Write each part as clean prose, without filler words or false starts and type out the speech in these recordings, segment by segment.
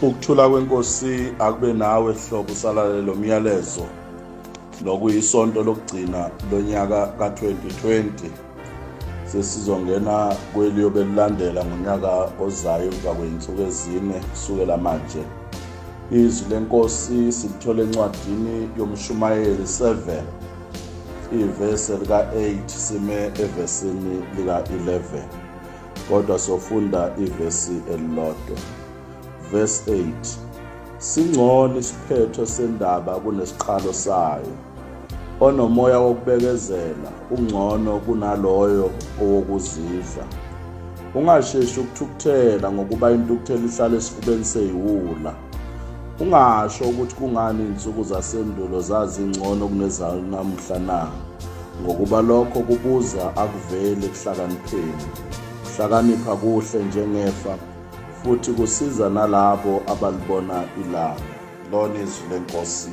Ukuthula kwenkosi akube nawe hlobo salalelo myalezo lokuyisonto lokugcina lonyaka ka2020 sesizongena kweliyobe lilandela ngonyaka ozayo emva kweinsuku ezine kusukela manje. Izwi lenkosi silithola encwadini yomshumayeli 7 ivesi lika-8 sime evesini lika-11 kodwa sofunda ivesi elilodwa. Verse 8. Singcono isiphetho sendaba kunesiqalo sayo. Onomoya wokubekezela ungcono kunaloyo owokuzidla. Ungasheshi ukuthukuthela ngokuba intukuthelo ihlala esifubeni seyiwula. Ungasho ukuthi kungani insuku zasendulo zazingcono kunezanamuhla na, ngokuba lokho kubuza akuvele ekuhlakanipheni. Ukuhlakanipha kuhle njengefa futhi kusiza nalabo abalibona ilanga. Lona izwi lenkosi.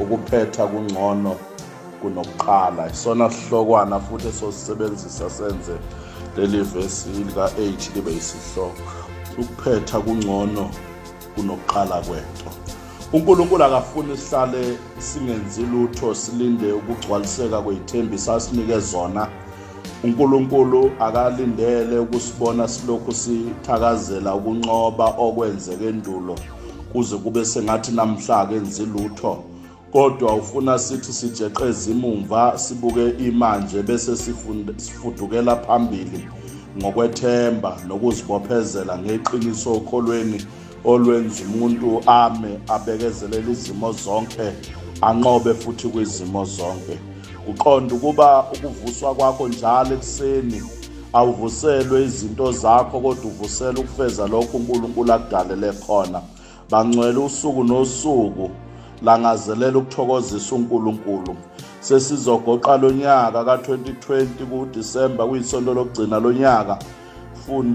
Ukuphetha kungcono kunokuqala. Isona sihlokwana futhi esosebenzisa senze leli vesi lika-8 libe isihloko. Ukuphetha kungcono kunokuqala kwento. uNkulunkulu akafuni sihlale singenzi lutho silinde ukugcwaliseka kwezithembiso asinike zona. uNkulunkulu akalindele ukusibona silokhu sithakazela ukunqoba okwenzeke endulo kuze kube sengathi namhla akenzi lutho, kodwa ufuna sithi sijeqeze imumva sibuke imanje bese sifudukela phambili ngokwethemba nokuzibophezela ngeqiniso okholweni olwenza umuntu ame abekezelele izimo zonke anqobe futhi kwizimo zonke. Uqonda ukuba ukuvuswa kwakho njalo ekuseni awuvuselwe izinto zakho kodwa uvusela ukufeza lokho uNkulunkulu akudalele khona. Bangcwele usuku nosuku langazelela ukuthokozisa uNkulunkulu. Sesizogoqa lonyaka ka2020 kuDisemba kuyisonto lokugcina lonyaka.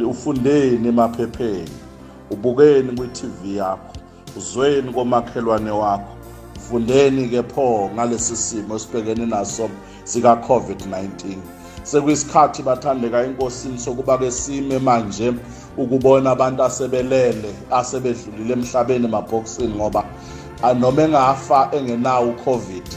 Ufundeni emaphepheni, ubukeni kwi-TV yakho, uzweni komakhelwane wakho. Fundeni ke pho ngalesi simo sibhekene naso sika COVID-19. Sekuyisikhathi bathandeka inkosini sokuba ke sime manje ukubona abantu asebelele asebedlulile emhlabeni emabhokisini, ngoba noma engafa engenawo uCovid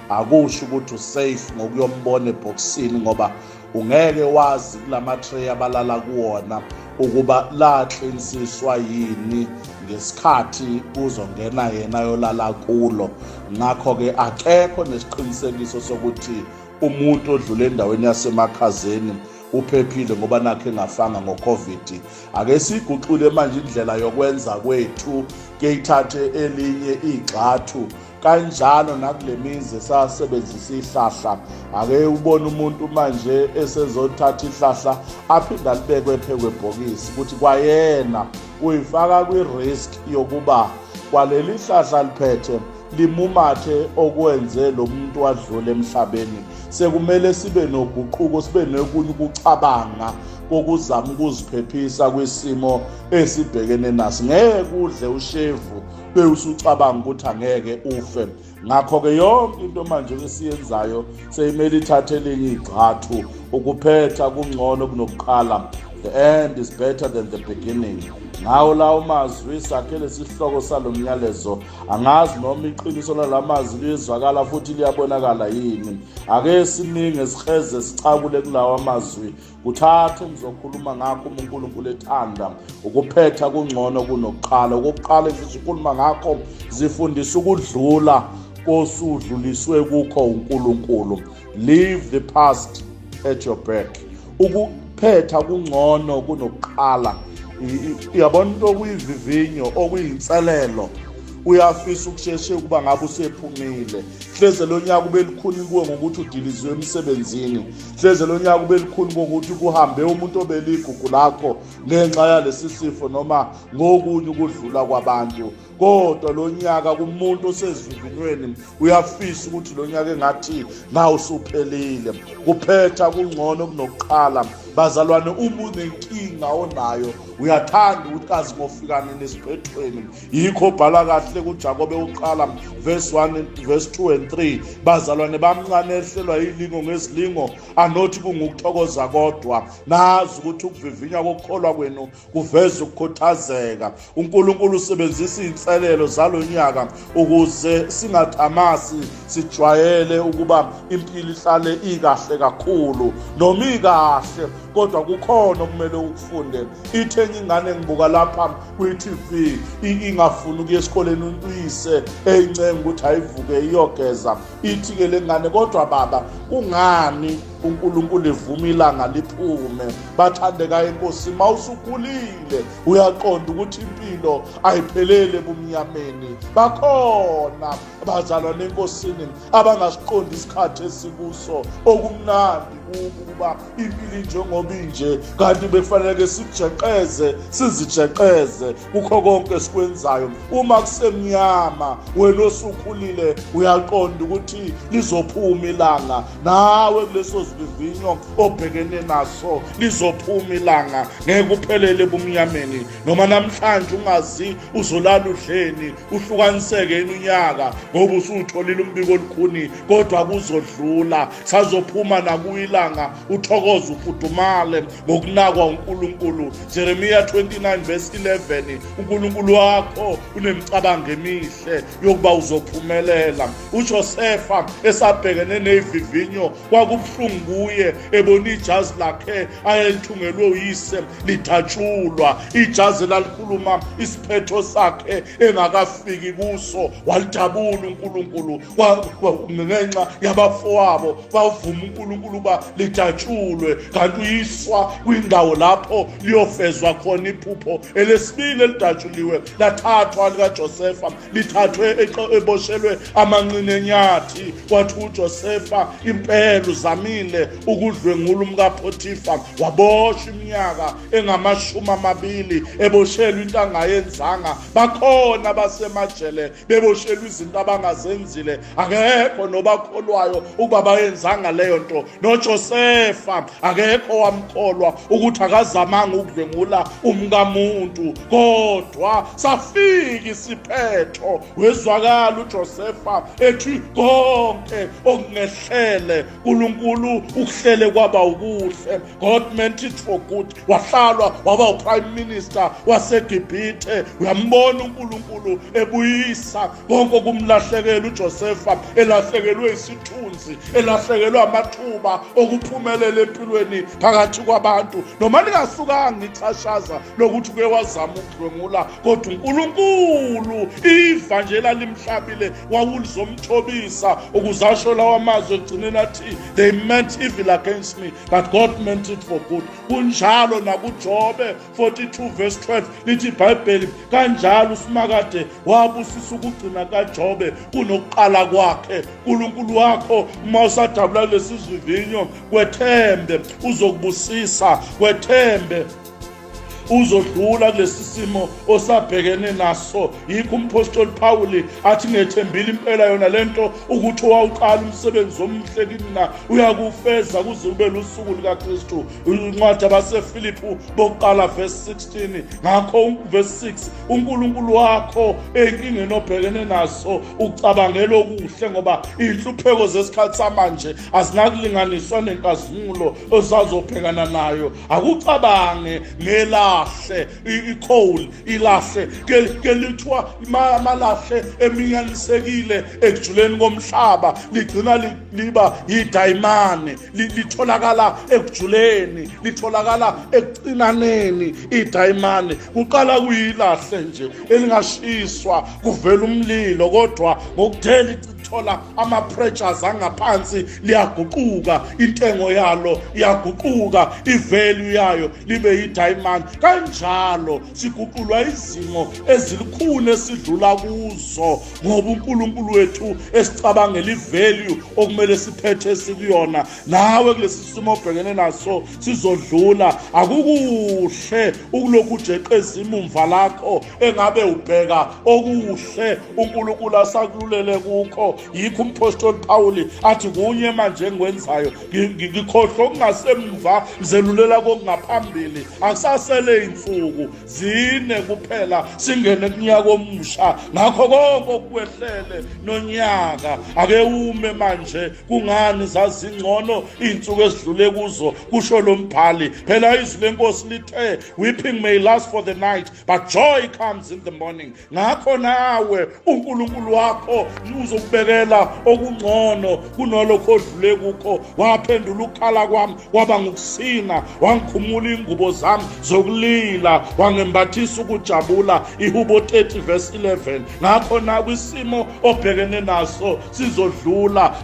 akusho ukuthi usafe ngokuyombona ebhokisini, ngoba ungeke wazi kulama tray abalala kuwona ukuba laqinisiswa yini ngesikhathi uzongena yena yolala kulo. Ngakho ke akekho nesiqinisekiso sokuthi umuntu odlule endaweni yasemakhazeni uphephile ngoba nakhe engafanga ngoCovid. Ake siguqule manje indlela yokwenza kwethu keyithathe elinye igxathu kanjalo nakule mizi sasebenzisa ihlahla. Ake ubone umuntu manje esezothatha ihlahla aphinda libekwe phekwebhokisi ukuthi kwayena uyifaka kwi-risk yokuba kwaleli ihlahla liphethe limumathe okwenze lo muntu wadlula emhlabeni. Sekumele sibe noguquko, sibe nokunye ukucabanga kokuzama ukuziphephisa kwisimo esibhekene naso. Ngeke udle ushevu bewusucabanga ukuthi angeke ufe. Ngakho ke yonke into manje esiyenzayo seyimele ithathe elinye igxathu. Ukuphetha kungcono kunokuqala. The end is better than the beginning. Ngawo lawo mazwi sakhele sihloko salomnyalezo. Angazi noma iqiniso lalamazwi liyezwakala futhi liyabonakala yini. Ake sininge siheze sicabule kulawa amazwi. Kuthathe ngizokhuluma ngakho uNkulunkulu ethanda. Ukuphetha kungcono kunokuqala. Okokuqala ngisikhuluma ngakho zifundisa ukudlula kosudluliswe kukho uNkulunkulu. Leave the past at your back. Ukuphetha kungcono kunokuqala. Uyabona into okuyivivinyo okuyinselelo uyafisa ukusheshe ukuba ngabe usephumile. Hleze lonyaka ube likhuni kuwe ngokuthi udilizwe emsebenzini. Hleze lonyaka ube likhuni ngokuthi kuhambe umuntu obeligugu lakho ngenxa yalesi sifo noma ngokunye ukudlula kwabantu. Kodwa lonyaka kumuntu osezivivinyweni uyafisa ukuthi lonyaka engathi nawo usuphelile. Kuphetha kungcono kunokuqala. bazalwane, uma unenkinga onayo uyathanda ukuthi kazi ngofikane nesiphethweni. Yikho bhala kahle kuJakobe uqala verse 1 verse 2 and 3, bazalwane bamncane ehlelwa ilingo ngezilingo anothi kungukuthokoza kodwa, nazi ukuthi ukuvivinya kokukholwa kwenu kuveza ukukhuthazeka. uNkulunkulu usebenzisa izinselelo zalonyaka ukuze singathamasi, sijwayele ukuba impilo ihlale ikahle kakhulu. Noma ikahle kodwa kukhona okumele ukufunde. Ithe ingane ngibuka lapha kwi-TV ingafuni ukuya esikoleni, uyise eyincenga ukuthi ayivuke iyogeza. Ithi-ke le ngane, kodwa baba kungani uNkulunkulu evuma ilanga liphume? Bathandeka inkosi, mawusukhulile uyaqonda ukuthi impilo ayiphelele ebumnyameni. Bakhona abazalwane enkosini abangasiqondi isikhathi esikuso okumnandi ukuba impilo njengoba inje, kanti befanele sijeqeze, sizijeqeze kukho konke esikwenzayo. Uma kusemnyama wena osukhulile uyaqonda ukuthi lizophuma ilanga, nawe kuleso sivivinyo obhekene naso lizophuma ilanga, ngeke uphelele ebumnyameni. Noma namhlanje ungazi uzolala udleni, uhlukaniseke unyaka ngoba usutholile umbiko olukhuni, kodwa kuzodlula, sazophuma nakuyilanga, uthokoze ufudumale ngokunakwa uNkulunkulu. Jeremiah 29 verse 11, uNkulunkulu wakho unemicabango emihle yokuba uzophumelela. uJosefa esabhekene nevivinyo kwakubuhlungu kuye, ebona ijazi lakhe ayelithungelwe uyise lithatshulwa. Ijazi lalikhuluma isiphetho sakhe engakafiki kuso, walidabula uNkulunkulu ngenxa yabafowabo, bavuma uNkulunkulu uba lithatshulwe, kanti uyiswa kwindawo lapho liyofezwa khona iphupho. Elesibili elidatshuliwe lathathwa likaJosefa, lithathwe eboshelwe amanqine enyathi. Kwathi uJosefa impela uzamile ukudlwengula umkaPhotifa, waboshwa iminyaka engama20 eboshelwe into angayenzanga. Bakhona basemajele beboshelwe izinto abangazenzile, akekho nobakholwayo ukuba bayenzanga leyo nto. noJosefa akekho wamkholwa ukuthi akazamanga ukudlwengula umkamuntu, kodwa safika isiphetho. Wezwakala uJosefa ethi konke okungehlele uNkulunkulu ukuhlele kwaba ukuhle. God meant it for good. Wahlalwa waba uprime minister waseGibhithe. Uyambona uNkulunkulu ebuyisa konke okumlahlekela uJosefa, elahlekelwe isithunzi, elahlekelwe amathuba okuphumelela empilweni phakathi kwabantu. Noma lingasukanga ichashaza lokuthi uke wazama ukudlwengula, kodwa uNkulunkulu iva nje lalimhlabile wawulizomthobisa ukuzasho lawa amazwi egcineni athi, they meant evil against me but God meant it for good. Kunjalo nakuJobe 42 verse 12 lithi iBhayibheli, kanjalo uSimakade wabusisa ukugcina kaJobe kunokuqala kwakhe. uNkulunkulu wakho uma usadabula lesi sivivinyo, kwethembe uzokubusisa, kwethembe uzodlula kulesi simo osabhekene naso. Yikho umpostoli Paul athi ngethembile impela yona lento ukuthi wawuqala umsebenzi omuhle kina uyakufeza kuze ube lusuku likaKristu. Incwadi yabaseFilipi bokuqala verse 16. Ngakho verse 6, uNkulunkulu wakho enkingeni obhekene naso ucabangela okuhle, ngoba inhlupheko zesikhathi samanje azinakulinganiswa nenkazimulo osazobhekana nayo. Akucabange ngela icoal ilahle kelithwa amalahle eminyanisekile ekujuleni komhlaba, ligcina liba idayimane, litholakala ekujuleni, litholakala ekucinaneni. Idayimane kuqala kuyilahle nje elingashiswa kuvela umlilo, kodwa ngokuthela thola ama-pressures angaphansi liyaguquka, intengo yalo iyaguquka, ivalue yayo libe idayimani. Kanjalo siguqulwa izimo ezilikhuni esidlula kuzo, ngoba uNkulunkulu wethu esicabangela ivalue okumele siphethe sikuyona. Nawe kulesi simo obhekene naso sizodlula. Akukuhle ukulokhu ujeqeza imumva lakho engabe ubheka okuhle uNkulunkulu asakululele kukho. yikho umpostoli Pawuli athi kunye manje engikwenzayo ngikhohlwa okungasemva ngizelulela kokungaphambili. Akusasele insuku 4 kuphela singene kunyaka omusha, ngakho konke okwehlele nonyaka ake ume manje kungani zazingcono insuku ezidlule kuzo. Kusho lo mbhali, phela izwi lenkosi lithe weeping may last for the night but joy comes in the morning. Ngakho nawe uNkulunkulu wakho uzokubekela okungcono kunalokho odlule kukho. Waphendula ukukhala kwami waba ngukusina, wangikhumula ingubo zami zokulila, wangembathisa ukujabula. iHubo 30 verse 11. Ngakho na kwisimo obhekene naso sizodlula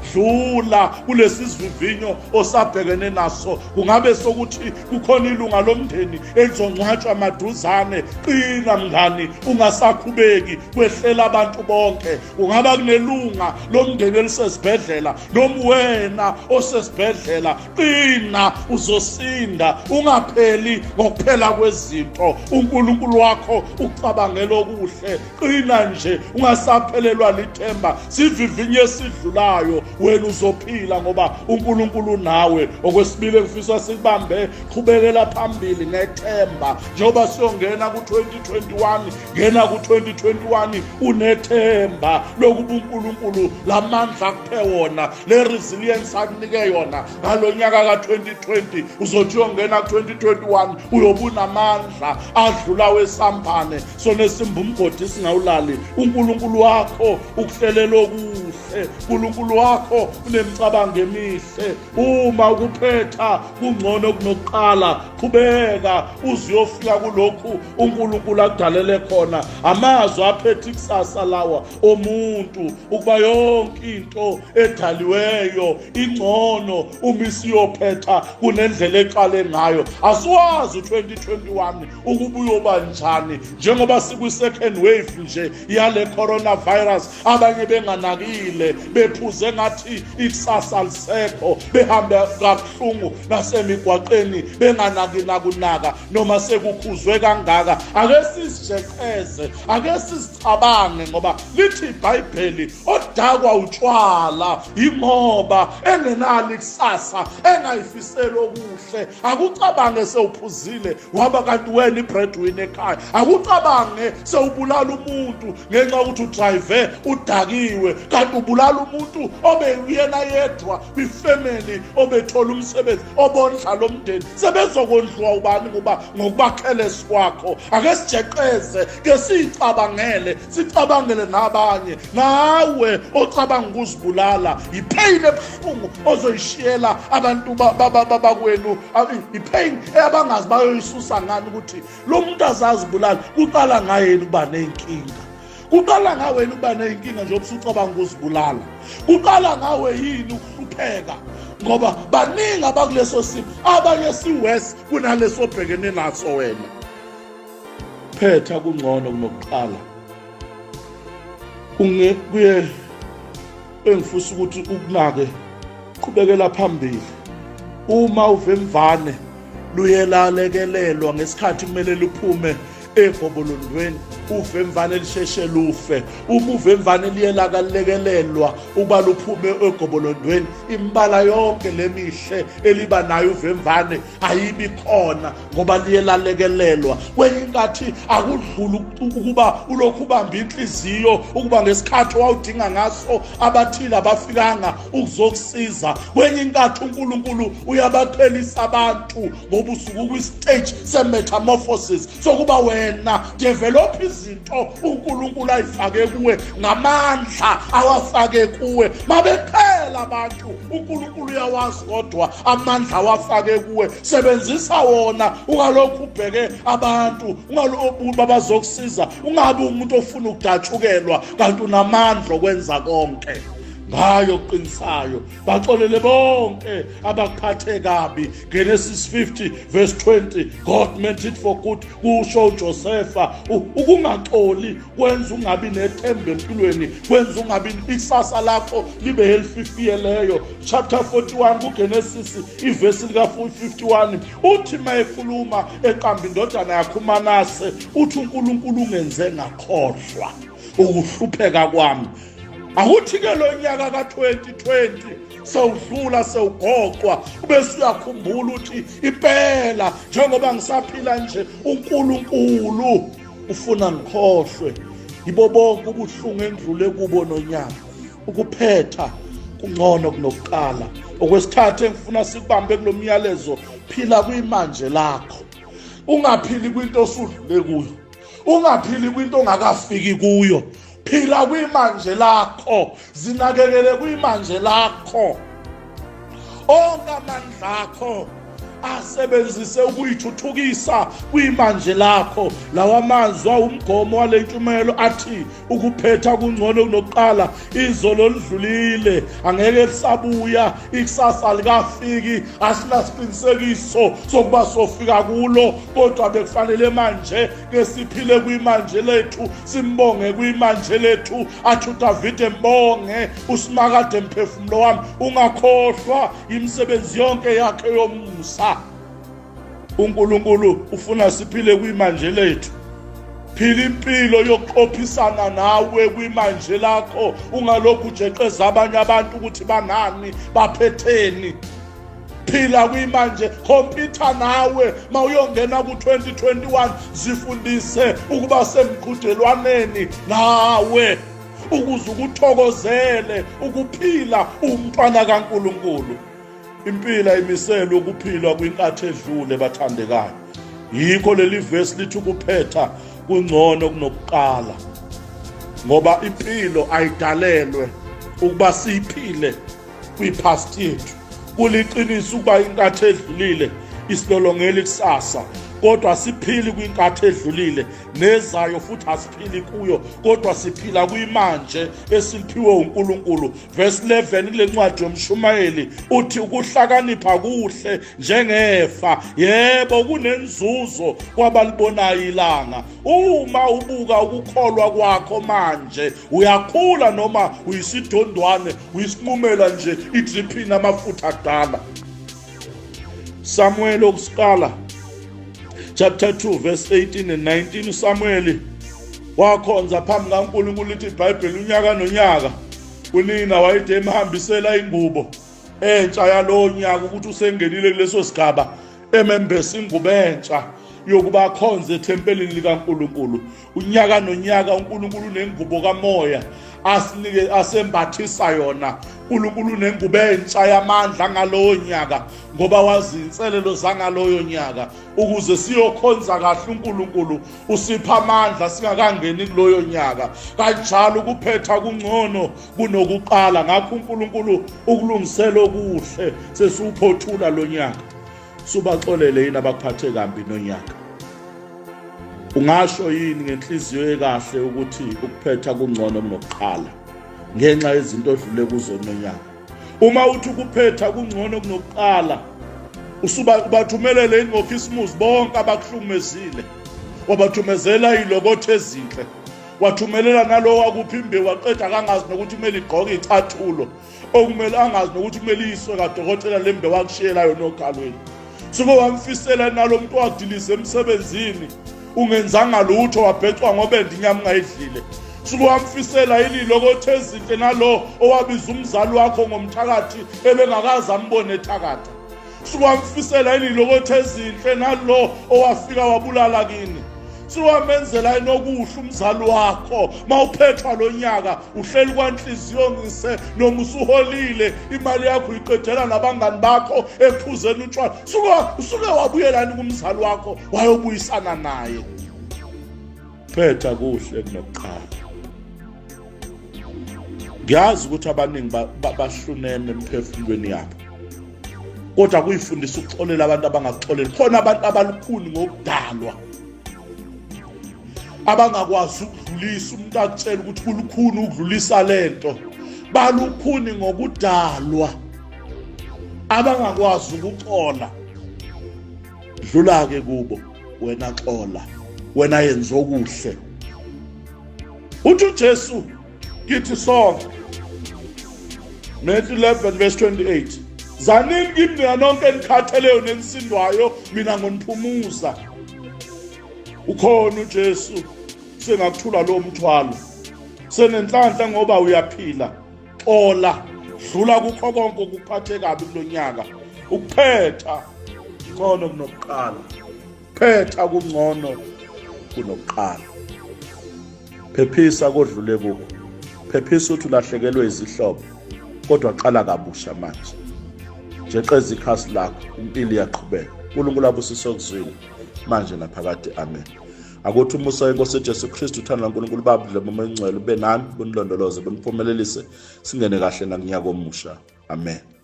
kulesi sivivinyo osabhekene naso. Kungabe sokuthi kukhona ilunga lomndeni elizongcwatshwa maduzane, qina mngani, ungasakhubeki, kwehlela abantu bonke. Kungaba kunelunga lomndeni elisesibhedlela noma wena osesibhedlela, qina, uzosinda, ungapheli ngokuphela kwezinto. uNkulunkulu wakho ucabangela okuhle, qina nje, ungasaphelelwa lithemba. Sivivinye esidlulayo wena uzophila ngoba uNkulunkulu nawe. Okwesibili engifisa sikubambe, qhubekela phambili nethemba. Njengoba siyongena ku-2021, ngena ku-2021 unethemba lokuba uNkulunkulu lamandla akuphe wona, le resilience akunike yona ngalo nyaka ka-2020. Uzothi uyongena ku-2021 uyobuna amandla adlula wesambane sonesimba umgodi singawulali. uNkulunkulu wakho ukuhlelela okuhle, uNkulunkulu wakho unemicabango emihle. Uma ukuphetha kungcono kunokuqala, qhubeka uziyofika kulokhu uNkulunkulu akudalele khona. Amazwi aphethe ikusasa lawa omuntu ukuba yonke into edaliweyo ingcono uma isiyophetha kunendlela eqale ngayo. Asiwazi u-2021 ukuba uyoba njani, njengoba sikwi-second wave nje yale coronavirus. Abanye benganakile, bephuze ngathi ikusasa lisekho, behambe kabuhlungu nasemigwaqeni benganaki nakunaka noma sekukhuzwe kangaka. Ake sizijeqeze, ake sizicabange, ngoba lithi iBhayibheli odakwa utshwala ingoba engenalo ikusasa, engayifiseli okuhle. Akucabange sewuphuzile waba kanti wena ibreadwinner ekhaya. Akucabange sewubulala umuntu ngenxa ukuthi udrive udakiwe, kanti ubulala umuntu obeyena yedwa kwifamily, obethola umsebenzi, obondla lomndeni. Sebezokondliwa ubani ngokubakhelesi kwakho? Ake sijeqeze, ke sicabangele, sicabangele nabanye. Nawe ocabanga ukuzibulala, ipain ebuhlungu ozoyishiyela abantu bakwenu, ipain abangazi bayoyisusa ngani ukuthi lo muntu azazibulala. Kuqala ngayeni ukuba nenkinga, kuqala ngawe yini ukuba nenkinga nje ubusucabanga ukuzibulala. Kuqala ngawe yini ukuhlupheka, ngoba baningi abakuleso simo, abanye siwesi kunaleso obhekene naso wena. Phetha kungcono kunokuqala. Kuye engifisa ukuthi ukunake, qhubekela phambili. Uma uvemvane luyelalekelelwa ngesikhathi kumele luphume egobolondweni, uvemvane lisheshe lufe. Uma uvemvane liyelalekelelwa uba luphume egobolondweni, imbala yonke lemihle eliba nayo uvemvane ayibi khona ngoba liyelalekelelwa. Kwenye inkathi akudlula ukuba ulokhu ubamba inhliziyo ukuba ngesikhathi wawudinga ngaso abathile abafikanga ukuzokusiza. Kwenye inkathi uNkulunkulu uyabaphelisa abantu ngoba usuku kwi-stage se-metamorphosis sokuba wena develop izinto uNkulunkulu ayifake kuwe ngamandla awafake kuwe. Mabephela abantu uNkulunkulu uyawazi, kodwa amandla awafake kuwe, sebenzisa wona. Ungalokhu ubheke abantu, ungalokhu babazokusiza, ungabi umuntu ofuna ukudatshukelwa kanti unamandla okwenza konke. Ngayo qinisayo baxolele bonke abaphathe kabi. Genesis 50 verse 20, God meant it for good. Kusho uJosepha, ukungaxoli kwenza ungabi nethemba empilweni, kwenza ungabi ikusasa lakho libe helififiyeleyo. Chapter 41 kuGenesis iverse lika 51 uthi mayekhuluma eqamba indodana yakhe uManase, uthi uNkulunkulu ungenze ngakhohlwa ukuhlupheka kwami Akuthi-ke lo nyaka ka-2020 sewudlula sewugoqwa bese uyakhumbula ukuthi impela njengoba ngisaphila nje uNkulunkulu ufuna ngikhohlwe yibo bonke ubuhlungu endlule kubo nonyaka. Ukuphetha kungcono kunokuqala. Okwesithathu engifuna sikubambe kulo myalezo, phila kwimanje lakho. Ungaphili kwinto osudlule kuyo, ungaphili kwinto ongakafiki kuyo. Phila kwimanje lakho, zinakekele kwimanje lakho. Onke amandla akho asebenzise ukuyithuthukisa kwimanje lakho. Lawa amazwi umgomo wale ntshumayelo athi ukuphetha kungcono kunokuqala. Izolo lidlulile, angeke lisabuya, ikusasa likafiki, asinasiqinisekiso sokuba sofika kulo, kodwa bekufanele manje ke siphile kwimanje lethu, simbonge kwimanje lethu. Athi uDavide, mbonge uSimakade mphefumulo wami, ungakhohlwa imisebenzi yonke yakhe yomusa. uNkulunkulu ufuna siphile kwimanje lethu. Phila impilo yokuxophisana nawe kwimanje lakho, ungalokhu ujeqeza abanye abantu ukuthi banani, baphetheni. Phila kwimanje, kompyutha nawe mawuyongena ku-2021, zifundise ukuba semqhudelwaneni nawe ukuze ukuthokozele ukuphila umntwana kaNkulunkulu. Impila imisela ukuphila kwinkathi edlule bathandekayo. Yikho leli verse lithi ukuphetha kungcono kunokuqala, ngoba impilo ayidalelwe ukuba siyiphile kwipast yethu. Kuliqiniso ukuba inkathi edlulile isilolongela ikusasa, kodwa asiphili kwinkathi edlulile nezayo futhi asiphili kuyo, kodwa siphila kwimanje esiliphiwe uNkulunkulu. Verse 11 kule ncwadi yomshumayeli uthi ukuhlakanipha kuhle njengefa, yebo kunenzuzo kwabalibonayo ilanga. Uma ubuka ukukholwa kwakho manje, uyakhula noma uyisidondwane, uyisinqumela nje idriphini amafutha akudala. Samuel okusiqala chapter 2 verse 18 and 19. uSamuel wakhonza phambi kaNkulunkulu, lithi iBhayibheli unyaka nonyaka unina wayede emhambisela ingubo entsha yalowo nyaka ukuthi usengenile kuleso sigaba, emembesa ingubo entsha yokuba akhonze ethempelini likaNkulunkulu. Unyaka nonyaka uNkulunkulu nengubo kamoya asinike, asembathisa yona. uNkulunkulu nengubo entsha yamandla ngalowo nyaka, ngoba wazi inselelo zangaloyo nyaka. Ukuze siyokhonza kahle uNkulunkulu usipha amandla singakangeni kuloyo nyaka. Kanjalo ukuphetha kungcono kunokuqala. Ngakho uNkulunkulu ukulungisela okuhle sesuphothula lo nyaka. Subaxolele yini abaphathe kambi nonyaka? Ungasho yini ngenhliziyo ekahle ukuthi ukuphetha kungcono kunokuqala ngenxa yezinto odlule kuzo nonyaka? Uma uthi ukuphetha kungcono kunokuqala, usubathumelele ngoKhisimusi bonke abakuhlumezile, wabathumezela ilokotho ezinhle, wathumelela nalowo wakuphi imbewu waqeda kangazi nokuthi kumele igqoke icathulo, okumele angazi nokuthi kumele iyiswe kadokotela lembe wakushiyela yona okhalweni. Suke wamfisela nalo muntu wadiliza emsebenzini, ungenzanga lutho, wabhecwa ngoba endinyama ungayidlile. Suke wamfisela ilokotho ezinhle nalo owabiza umzali wakho ngomthakathi ebengakazi ambone ethakatha. Suke wamfisela ilokotho ezinhle nalo owafika wabulala kini. Suwamenzela inokuhle umzali wakho. Mawuphethwa lo nyaka uhleli kwanhliziyo ngise noma usuholile imali yakho uyiqedela nabangani bakho ephuzeni utshwala, usuke wabuyelani kumzali wakho wayobuyisana naye. Phetha kuhle kunokuqala. Ngiyazi ukuthi abaningi bahluneme emphefumulweni yabo, kodwa kuyifundisa ukuxolela abantu abangaxoleli. Khona abantu abalukhuni ngokudalwa, abangakwazi ukudlulisa. Umuntu akutshela ukuthi kulukhuni ukudlulisa lento, balukhuni ngokudalwa, abangakwazi ukuxola. Dlula-ke kubo, wena xola, wena yenza okuhle. Uthi uJesu kithi sonke, Matthew 11 verse 28, zanini kimi nina nonke enikhatheleyo nenisindwayo, mina ngoniphumuza. Ukhona uJesu sengakuthula lo mthwalo. senenhlanhla ngoba uyaphila. Xola, dlula kukho konke ukuphathe kabi kulonyaka. Ukuphetha ngcono kunokuqala. Phetha kungcono kunokuqala. Phephisa kodlule kuko. Phephisa uthi ulahlekelwe izihlobo, kodwa qala kabusha manje. Jeqeza ikhasi lakho, impilo iyaqhubeka. uNkulunkulu abusise okuzwile manje naphakade. Amen. Akuthi umusa wenkosi Jesu Kristu, uthando kaNkulunkulu Baba noMoya Oyingcwele ube nani, bunilondoloze, buniphumelelise singene kahle nakunyaka omusha. Amen.